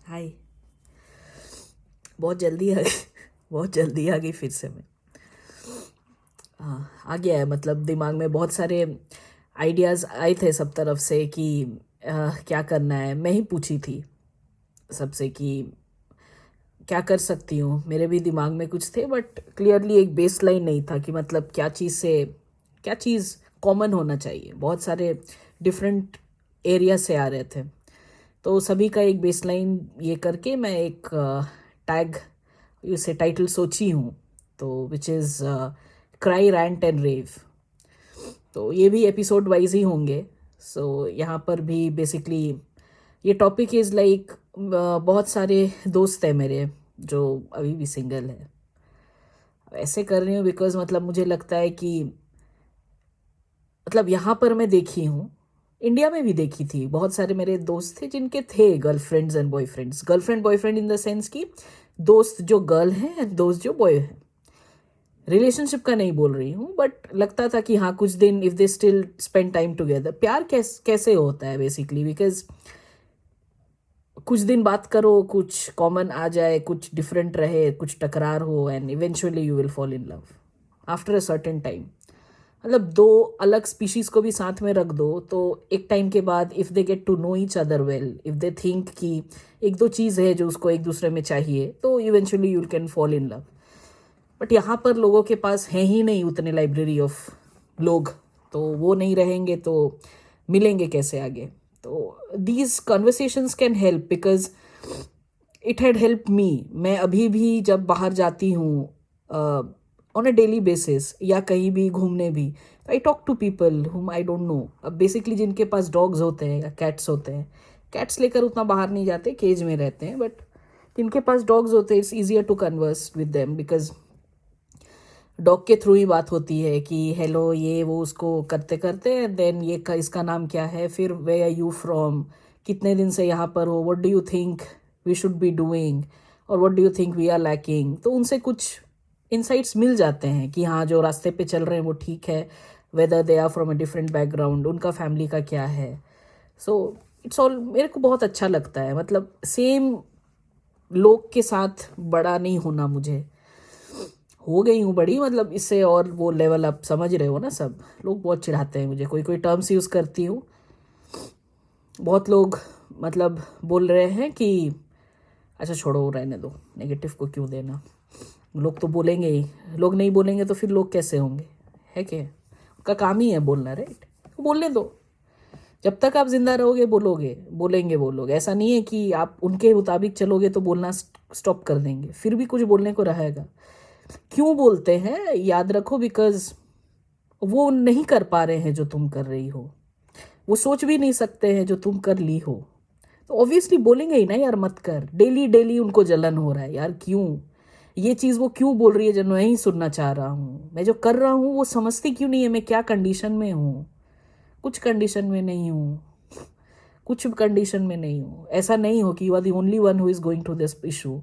हाय। बहुत जल्दी आ गई बहुत जल्दी आ गई फिर से मैं। हाँ, आ गया है, मतलब दिमाग में बहुत सारे आइडियाज़ आए थे सब तरफ से कि क्या करना है। मैं ही पूछी थी सबसे कि क्या कर सकती हूँ। मेरे भी दिमाग में कुछ थे बट क्लियरली एक बेस लाइन नहीं था कि मतलब क्या चीज़ कॉमन होना चाहिए। बहुत सारे डिफरेंट एरिया से आ रहे थे, तो सभी का एक बेसलाइन ये करके मैं एक टैग उसे टाइटल सोची हूँ, तो which is cry rant and rave. तो ये भी एपिसोड वाइज ही होंगे। सो यहाँ पर भी बेसिकली ये टॉपिक इज़ लाइक बहुत सारे दोस्त हैं मेरे जो अभी भी सिंगल है। ऐसे कर रही हूँ बिकॉज मतलब मुझे लगता है कि मतलब यहाँ पर मैं देखी हूँ, इंडिया में भी देखी थी। बहुत सारे मेरे दोस्त थे जिनके थे girlfriends and boyfriends. Girlfriend boyfriend in the sense कि दोस्त जो गर्ल हैं एंड दोस्त जो बॉय हैं। रिलेशनशिप का नहीं बोल रही हूँ, बट लगता था कि हाँ कुछ दिन if they still spend time together. प्यार कैसे होता है बेसिकली, बिकॉज कुछ दिन बात करो, कुछ कॉमन आ जाए, कुछ डिफरेंट रहे, कुछ टकरार हो, and eventually you will fall in love after a certain time. मतलब दो अलग स्पीशीज को भी साथ में रख दो तो एक टाइम के बाद if they get to know each other well, if they think कि एक दो चीज़ है जो उसको एक दूसरे में चाहिए, तो eventually you can fall in love. But यहाँ पर लोगों के पास है ही नहीं उतने लाइब्रेरी ऑफ लोग, तो वो नहीं रहेंगे तो मिलेंगे कैसे आगे। तो these conversations can help because it had help me. मैं अभी भी जब बाहर जाती हूँ ऑन अ डेली बेसिस या कहीं भी घूमने भी, तो I talk to people whom I don't know. अब बेसिकली जिनके पास डॉग्स होते हैं या कैट्स होते हैं, कैट्स लेकर उतना बाहर नहीं जाते, केज में रहते हैं, बट जिनके पास डॉग्स होते हैं it's easier to converse with them because dog के थ्रू ही बात होती है कि हेलो ये वो, उसको करते करते देन इसका नाम क्या है, फिर वे आर यू फ्रॉम, कितने दिन से यहाँ पर हो, what do you think we should be doing, और what do you think we are lacking. तो उनसे कुछ इंसाइट्स मिल जाते हैं कि हाँ जो रास्ते पे चल रहे हैं वो ठीक है, whether they are from a different background, उनका फैमिली का क्या है। सो इट्स ऑल, मेरे को बहुत अच्छा लगता है। मतलब सेम लोग के साथ बड़ा नहीं होना मुझे। हो गई हूँ बड़ी, मतलब इससे और वो लेवल अप, समझ रहे हो ना। सब लोग बहुत चिढ़ाते हैं मुझे, कोई कोई टर्म्स यूज़ करती हूँ। बहुत लोग मतलब बोल रहे हैं कि अच्छा छोड़ो रहने दो, नेगेटिव को क्यों देना, लोग तो बोलेंगे ही। लोग नहीं बोलेंगे तो फिर लोग कैसे होंगे, है क्या। उनका काम ही है बोलना, राइट। बोलने दो, जब तक आप जिंदा रहोगे बोलोगे, बोलेंगे वो लोग। ऐसा नहीं है कि आप उनके मुताबिक चलोगे तो बोलना स्टॉप कर देंगे, फिर भी कुछ बोलने को रहेगा। क्यों बोलते हैं याद रखो, बिकॉज वो नहीं कर पा रहे हैं जो तुम कर रही हो, वो सोच भी नहीं सकते हैं जो तुम कर ली हो, तो ऑब्वियसली बोलेंगे ही ना यार मत कर। डेली डेली उनको जलन हो रहा है यार, क्यों ये चीज़ वो क्यों बोल रही है जो मैं नहीं सुनना चाह रहा हूँ। मैं जो कर रहा हूँ वो समझती क्यों नहीं है, मैं क्या कंडीशन में हूँ। कुछ कंडीशन में नहीं हूँ, कुछ कंडीशन में नहीं हूँ। ऐसा नहीं हो कि you are the only one who is going to this issue.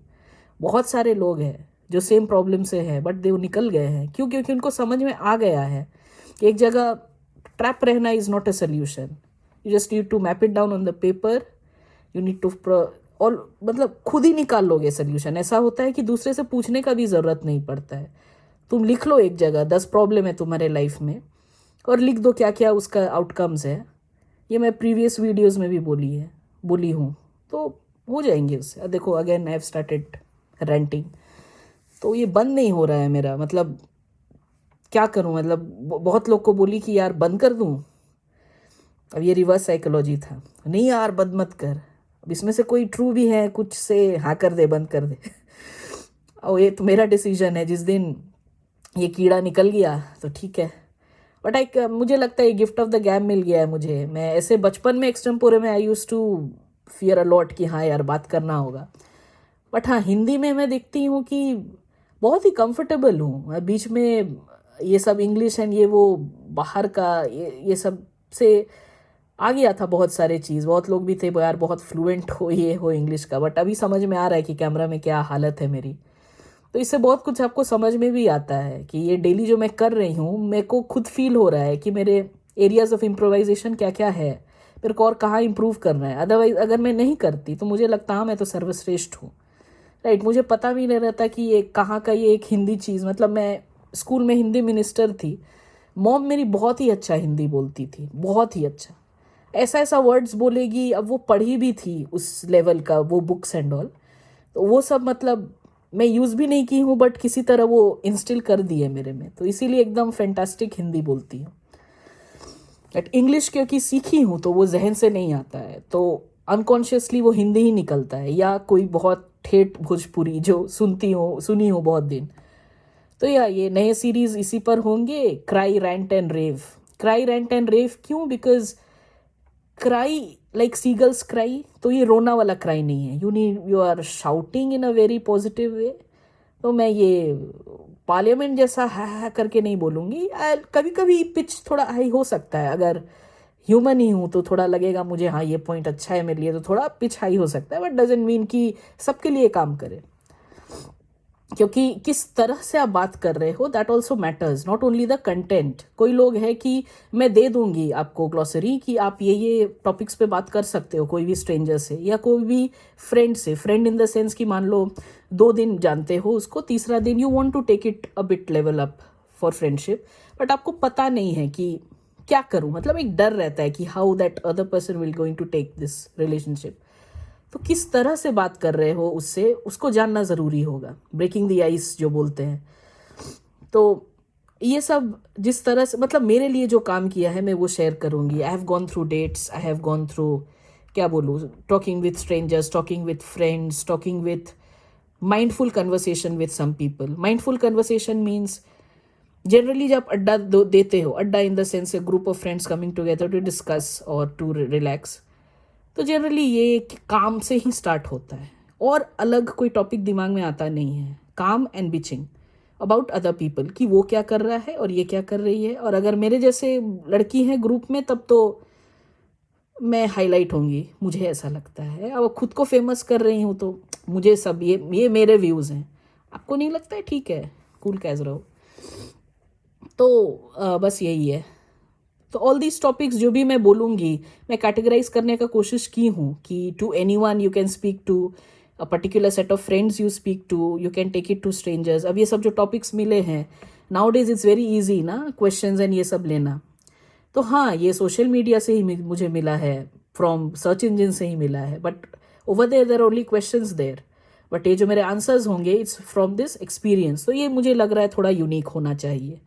बहुत सारे लोग हैं जो सेम प्रॉब्लम से है बट वो निकल गए हैं। क्यों? क्योंकि उनको समझ में आ गया है कि एक जगह ट्रैप रहना is not a solution. You just need to map it down on the paper, you need to और मतलब खुद ही निकाल लोगे सोल्यूशन। ऐसा होता है कि दूसरे से पूछने का भी ज़रूरत नहीं पड़ता है। तुम लिख लो एक जगह 10 प्रॉब्लम है तुम्हारे लाइफ में, और लिख दो क्या क्या उसका आउटकम्स है। ये मैं प्रीवियस वीडियोस में भी बोली हूँ, तो हो जाएंगे उससे। देखो again I have started renting, तो ये बंद नहीं हो रहा है मेरा। मतलब क्या करूं, मतलब बहुत लोग को बोली कि यार बंद कर दूं। अब ये रिवर्स साइकोलॉजी था, नहीं यार बंद मत कर। अब इसमें से कोई ट्रू भी है, कुछ से हाँ कर दे, बंद कर दे। और ये तो मेरा डिसीजन है, जिस दिन ये कीड़ा निकल गया तो ठीक है। बट मुझे लगता है ये गिफ्ट ऑफ द गैप मिल गया है मुझे। मैं ऐसे बचपन में एक्सटेम्पोरे में आई यूज टू फियर अलॉट कि हाँ यार बात करना होगा, बट हाँ हिंदी में मैं देखती हूँ कि बहुत ही कंफर्टेबल हूँ मैं बीच में। ये सब इंग्लिश एंड ये वो बाहर का ये सब से आ गया था बहुत सारे चीज़। बहुत लोग भी थे यार बहुत फ्लुएंट हो ये हो इंग्लिश का, बट अभी समझ में आ रहा है कि कैमरा में क्या हालत है मेरी। तो इससे बहुत कुछ आपको समझ में भी आता है कि ये डेली जो मैं कर रही हूँ, मेरे को खुद फील हो रहा है कि मेरे एरियाज ऑफ इम्प्रोवाइजेशन क्या क्या है। मेरे को और कहाँ इम्प्रूव करना है। अदरवाइज अगर मैं नहीं करती तो मुझे लगता हाँ मैं तो सर्वश्रेष्ठ हूँ, राइट। मुझे पता भी नहीं रहता कि ये कहाँ का ये एक हिंदी चीज़, मतलब मैं स्कूल में हिंदी मिनिस्टर थी, मॉम मेरी बहुत ही अच्छा हिंदी बोलती थी, बहुत ही अच्छा, ऐसा ऐसा वर्ड्स बोलेगी। अब वो पढ़ी भी थी उस लेवल का, वो बुक्स एंड ऑल, तो वो सब मतलब मैं यूज़ भी नहीं की हूँ, बट किसी तरह वो इंस्टिल कर दी है मेरे में, तो इसीलिए एकदम फैंटास्टिक हिंदी बोलती हूँ। बट इंग्लिश क्योंकि सीखी हूँ तो वो जहन से नहीं आता है, तो अनकॉन्शियसली वो हिंदी ही निकलता है, या कोई बहुत ठेठ भोजपुरी जो सुनी हो बहुत दिन। तो या ये नए सीरीज इसी पर होंगे, cry rant and rave. Cry rant and rave क्यों? Because cry like seagulls cry, तो ये रोना वाला क्राई नहीं है, you are shouting in a very positive way. तो मैं ये पार्लियामेंट जैसा हा करके नहीं बोलूँगी। कभी कभी पिच थोड़ा हाई हो सकता है, अगर ह्यूमन ही हूँ तो थोड़ा लगेगा मुझे हाँ ये पॉइंट अच्छा है मेरे लिए, तो थोड़ा पिच हाई हो सकता है, बट डजेंट मीन कि सबके लिए काम करे। क्योंकि किस तरह से आप बात कर रहे हो that also matters, not only the content. कोई लोग है कि मैं दे दूंगी आपको ग्लॉसरी कि आप ये टॉपिक्स पे बात कर सकते हो कोई भी स्ट्रेंजर से या कोई भी फ्रेंड से, फ्रेंड इन द सेंस कि मान लो 2 दिन जानते हो उसको, तीसरा दिन you want to take it a bit level up for friendship, but आपको पता नहीं है कि क्या करूं, मतलब एक डर रहता है कि how that other person will going to take this relationship. तो किस तरह से बात कर रहे हो उससे, उसको जानना ज़रूरी होगा, ब्रेकिंग द आइस जो बोलते हैं। तो ये सब जिस तरह से मतलब मेरे लिए जो काम किया है मैं वो शेयर करूँगी। I have gone through dates, I have gone through, क्या बोलूँ, talking with strangers, talking with friends, talking with mindful conversation with some people. Mindful conversation means generally जब अड्डा देते हो, adda in the sense a group of friends coming together to discuss और to relax, तो generally ये काम से ही start होता है और अलग कोई टॉपिक दिमाग में आता नहीं है। काम and bitching about other people कि वो क्या कर रहा है और ये क्या कर रही है, और अगर मेरे जैसे लड़की हैं ग्रुप में तब तो मैं हाईलाइट होंगी, मुझे ऐसा लगता है। अब खुद को फेमस कर रही हूँ तो मुझे सब ये मेरे व्यूज़ हैं, आपको नहीं लगता है? ठीक है, कूल कैज रहो। तो बस यही है। तो ऑल दीज टॉपिक्स जो भी मैं बोलूँगी, मैं कैटेगराइज करने का कोशिश की हूँ कि to anyone you can speak to, a particular set of friends you speak to, you can take it to strangers. अब ये सब जो टॉपिक्स मिले हैं nowadays it's very easy ना क्वेश्चंस एंड ये सब लेना। तो हाँ, ये सोशल मीडिया से ही मुझे मिला है, फ्रॉम सर्च इंजन से ही मिला है, but over there only questions there, but ये जो मेरे आंसर्स होंगे इट्स फ्रॉम दिस एक्सपीरियंस। तो ये मुझे लग रहा है थोड़ा यूनिक होना चाहिए।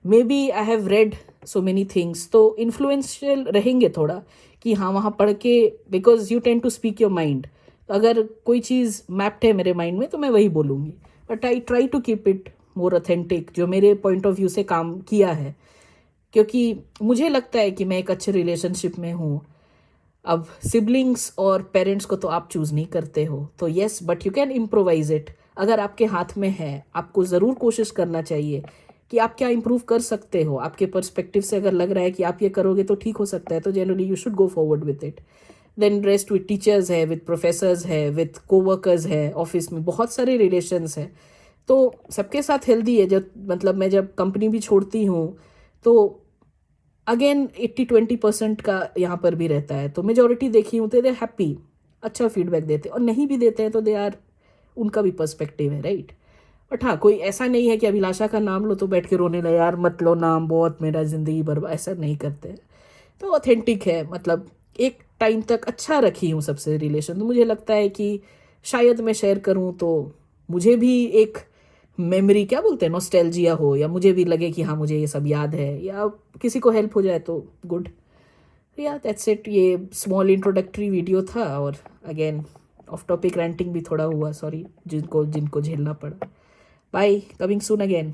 Maybe I have read so many things, तो इन्फ्लुएंशियल रहेंगे थोड़ा कि हाँ वहाँ पढ़ के, because you tend to speak your mind. अगर कोई चीज़ मैप्ड है मेरे माइंड में तो मैं वही बोलूँगी, but I try to keep it more authentic जो मेरे पॉइंट ऑफ व्यू से काम किया है, क्योंकि मुझे लगता है कि मैं एक अच्छे रिलेशनशिप में हूँ। अब सिबलिंग्स और पेरेंट्स को तो आप चूज़ नहीं करते हो, तो yes, but you can improvise it. अगर आपके हाथ में है, आपको ज़रूर कोशिश करना चाहिए कि आप क्या इम्प्रूव कर सकते हो। आपके पर्सपेक्टिव से अगर लग रहा है कि आप ये करोगे तो ठीक हो सकता है, तो generally you should go forward with it. Then rest with teachers है, विथ प्रोफेसर्स है, विथ कोवर्कर्स है, ऑफिस में बहुत सारे रिलेशंस है, तो सबके साथ हेल्दी है। जब मतलब मैं जब कंपनी भी छोड़ती हूँ तो अगेन 80-20% का यहाँ पर भी रहता है, तो मेजोरिटी देखी हूँ तो दे हैप्पी, अच्छा फीडबैक देते, और नहीं भी देते हैं तो दे आर, उनका भी पर्सपेक्टिव है, राइट। बट हाँ, कोई ऐसा नहीं है कि अभिलाषा का नाम लो तो बैठ के रोने लगे, यार मत लो नाम, बहुत मेरा ज़िंदगी बर्बाद, ऐसा नहीं करते हैं। तो ऑथेंटिक है, मतलब एक टाइम तक अच्छा रखी हूँ सबसे रिलेशन, तो मुझे लगता है कि शायद मैं शेयर करूँ तो मुझे भी एक मेमोरी, क्या बोलते हैं, नॉस्टैल्जिया हो, या मुझे भी लगे कि हाँ मुझे ये सब याद है, या किसी को हेल्प हो जाए तो गुड। या दैट्स इट, ये स्मॉल इंट्रोडक्टरी वीडियो था, और अगेन ऑफ टॉपिक रैंटिंग भी थोड़ा हुआ, सॉरी जिनको जिनको झेलना पड़ा। Bye, coming soon again.